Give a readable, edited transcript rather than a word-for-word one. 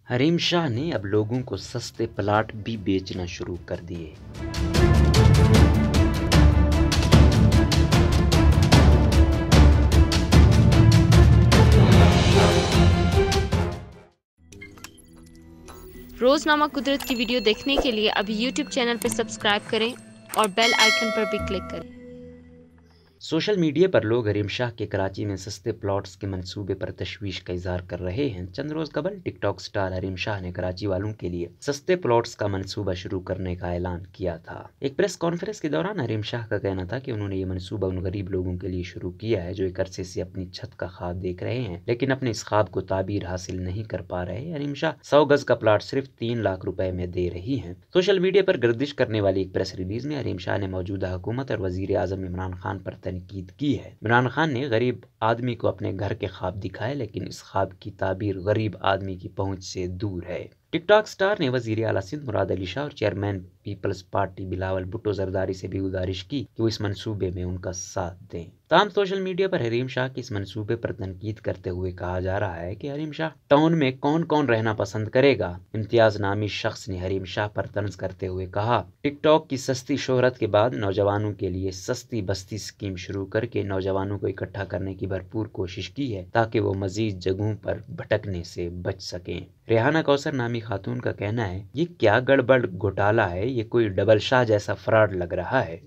हरीम शाह ने अब लोगों को सस्ते प्लाट भी बेचना शुरू कर दिए। रोजनामा कुदरत की वीडियो देखने के लिए अभी YouTube चैनल पर सब्सक्राइब करें और बेल आइकन पर भी क्लिक करें। सोशल मीडिया पर लोग हरीम शाह के कराची में सस्ते प्लॉट्स के मंसूबे पर तशवीश का इजहार कर रहे हैं। चंद रोज कबल टिकटॉक स्टार हरीम शाह ने कराची वालों के लिए सस्ते प्लॉट्स का मंसूबा शुरू करने का ऐलान किया था। एक प्रेस कॉन्फ्रेंस के दौरान हरीम शाह का कहना था कि उन्होंने ये मंसूबा उन गरीब लोगों के लिए शुरू किया है जो एक अरसे से अपनी छत का ख्वाब देख रहे हैं लेकिन अपने इस ख्वाब को ताबीर हासिल नहीं कर पा रहे। हरीम शाह 100 गज का प्लाट सिर्फ 3 लाख रुपए में दे रही है। सोशल मीडिया पर गर्दिश करने वाली एक प्रेस रिलीज में हरीम शाह ने मौजूदा हुकूमत और वजीर आजम इमरान खान पर तनकीद की है। इमरान खान ने गरीब आदमी को अपने घर के ख्वाब दिखाए लेकिन इस ख्वाब की ताबीर गरीब आदमी की पहुंच से दूर है। टिकटॉक स्टार ने वजीर आला सिंध मुराद अली शाह और chairman Peoples Party Bilawal Bhutto Zardari से भी गुजारिश की कि वो इस मंसूबे में उनका साथ दें। तमाम सोशल मीडिया पर हरीम शाह के इस मंसूबे पर तनकीद करते हुए कहा जा रहा है कि हरीम शाह टाउन में कौन कौन रहना पसंद करेगा। इम्तियाज नामी शख्स ने हरीम शाह पर तंज करते हुए कहा, टिकटॉक की सस्ती शोहरत के बाद नौजवानों के लिए सस्ती बस्ती स्कीम शुरू करके नौजवानों को इकट्ठा करने की भरपूर कोशिश की है ताकि वो मजीद जगहों पर भटकने से बच सकें। रेहाना कौसर नामी खातून का कहना है, ये क्या गड़बड़ घोटाला है, ये कोई डबल शाह जैसा फ्रॉड लग रहा है।